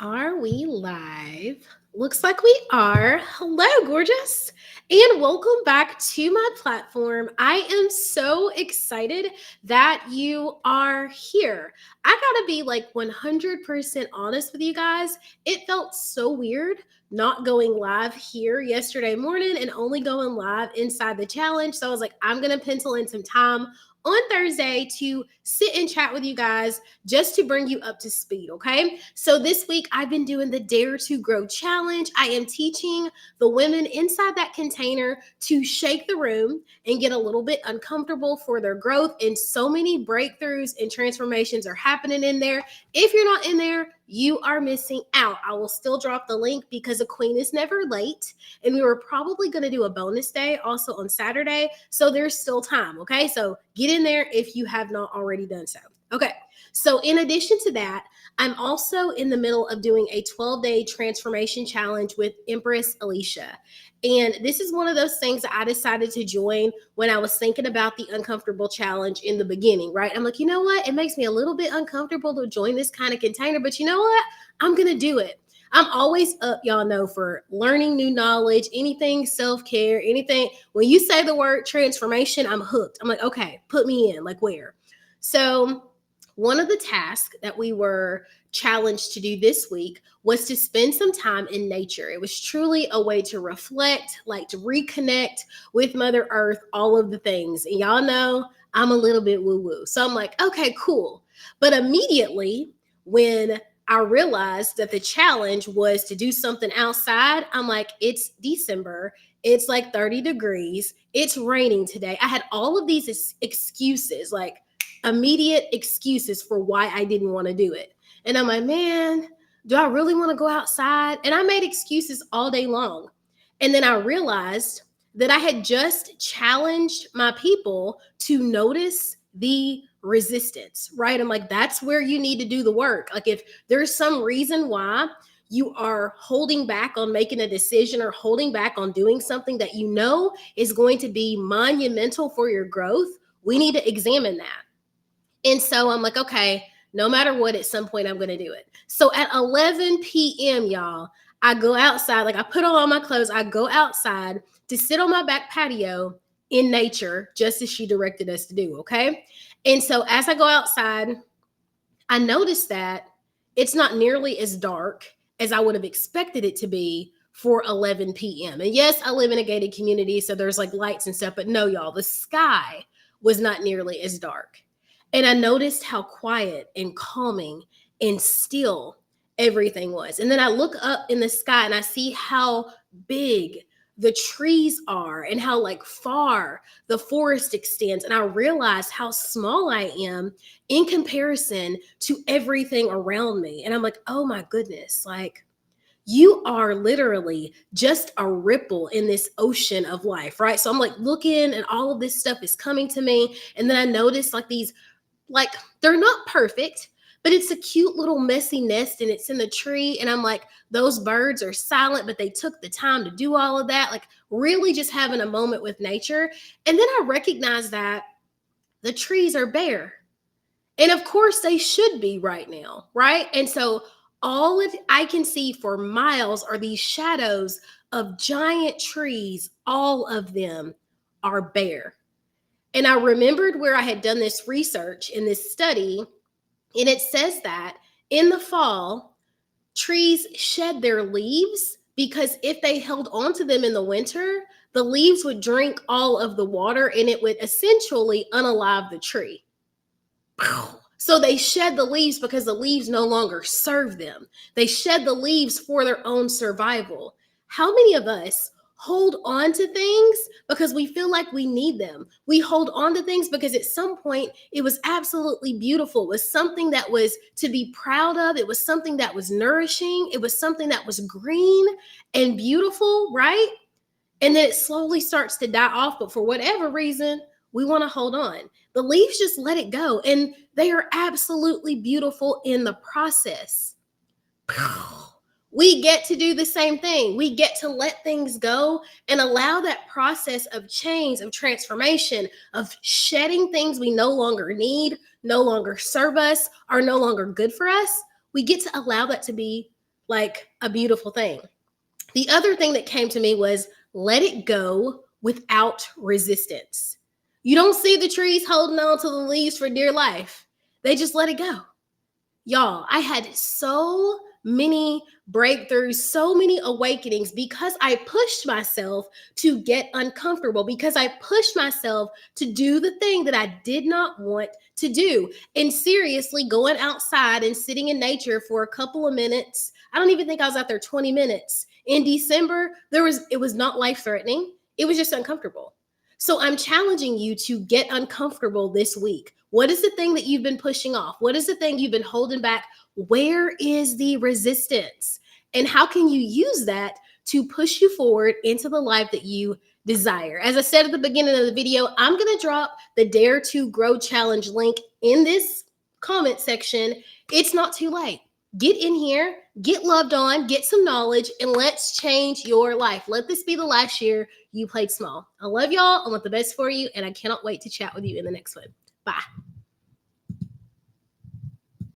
Are we live? Looks like we are. Hello, gorgeous, and welcome back to my platform. I am so excited that you are here. I gotta be like 100% honest with you guys. It felt so weird not going live here yesterday morning and only going live inside the challenge. So I was like, I'm gonna pencil in some time on Thursday to sit and chat with you guys just to bring you up to speed, okay? So this week I've been doing the Dare to Grow challenge. I am teaching the women inside that container to shake the room and get a little bit uncomfortable for their growth. And so many breakthroughs and transformations are happening in there. If you're not in there, you are missing out. I will still drop the link because a queen is never late. And we were probably going to do a bonus day also on Saturday. So there's still time. Okay. So get in there if you have not already done so. Okay. So in addition to that, I'm also in the middle of doing a 12-day transformation challenge with Empress Alicia. And this is one of those things that I decided to join when I was thinking about the uncomfortable challenge in the beginning, right? I'm like, you know what? It makes me a little bit uncomfortable to join this kind of container, but you know what? I'm going to do it. I'm always up, y'all know, for learning new knowledge, anything self-care, anything. When you say the word transformation, I'm hooked. I'm like, okay, put me in, like where? So one of the tasks that we were challenged to do this week was to spend some time in nature. It was truly a way to reflect, like to reconnect with Mother Earth, all of the things. And y'all know I'm a little bit woo woo. So I'm like, okay, cool. But immediately when I realized that the challenge was to do something outside, I'm like, it's December. It's like 30 degrees. It's raining today. I had all of these excuses, like immediate excuses for why I didn't want to do it. And I'm like, man, do I really want to go outside? And I made excuses all day long. And then I realized that I had just challenged my people to notice the resistance, right? I'm like, that's where you need to do the work. Like, if there's some reason why you are holding back on making a decision or holding back on doing something that you know is going to be monumental for your growth, we need to examine that. And so I'm like, okay, no matter what, at some point I'm going to do it. So at 11 p.m., y'all, I go outside. Like, I put on all my clothes. I go outside to sit on my back patio in nature, just as she directed us to do. Okay. And so as I go outside, I noticed that it's not nearly as dark as I would have expected it to be for 11 p.m. And yes, I live in a gated community, so there's like lights and stuff, but no, y'all, the sky was not nearly as dark. And I noticed how quiet and calming and still everything was. And then I look up in the sky and I see how big the trees are and how like far the forest extends. And I realize how small I am in comparison to everything around me. And I'm like, oh my goodness, like you are literally just a ripple in this ocean of life, right? So I'm like looking and all of this stuff is coming to me. And then I notice like these, like, they're not perfect, but it's a cute little messy nest and it's in the tree. And I'm like, those birds are silent, but they took the time to do all of that. Like, really just having a moment with nature. And then I recognize that the trees are bare. And of course, they should be right now, right? And so all of I can see for miles are these shadows of giant trees. All of them are bare. And I remembered where I had done this research in this study, and it says that in the fall, trees shed their leaves because if they held on to them in the winter, the leaves would drink all of the water and it would essentially unalive the tree. So they shed the leaves because the leaves no longer serve them. They shed the leaves for their own survival. How many of us hold on to things because we feel like we need them? We hold on to things because at some point it was absolutely beautiful. It was something that was to be proud of. It was something that was nourishing. It was something that was green and beautiful, right? And then it slowly starts to die off. But for whatever reason, we want to hold on. The leaves just let it go. And they are absolutely beautiful in the process. We get to do the same thing. We get to let things go and allow that process of change, of transformation, of shedding things we no longer need, no longer serve us, are no longer good for us. We get to allow that to be like a beautiful thing. The other thing that came to me was let it go without resistance. You don't see the trees holding on to the leaves for dear life. They just let it go. Y'all, I had so many breakthroughs, so many awakenings because I pushed myself to get uncomfortable, because I pushed myself to do the thing that I did not want to do. And seriously, going outside and sitting in nature for a couple of minutes, I don't even think I was out there 20 minutes. In December, it was not life-threatening. It was just uncomfortable. So I'm challenging you to get uncomfortable this week. What is the thing that you've been pushing off? What is the thing you've been holding back? Where is the resistance? And how can you use that to push you forward into the life that you desire? As I said at the beginning of the video, I'm going to drop the Dare to Grow Challenge link in this comment section. It's not too late. Get in here, get loved on, get some knowledge, and let's change your life. Let this be the last year you played small. I love y'all. I want the best for you, and I cannot wait to chat with you in the next one. Bye.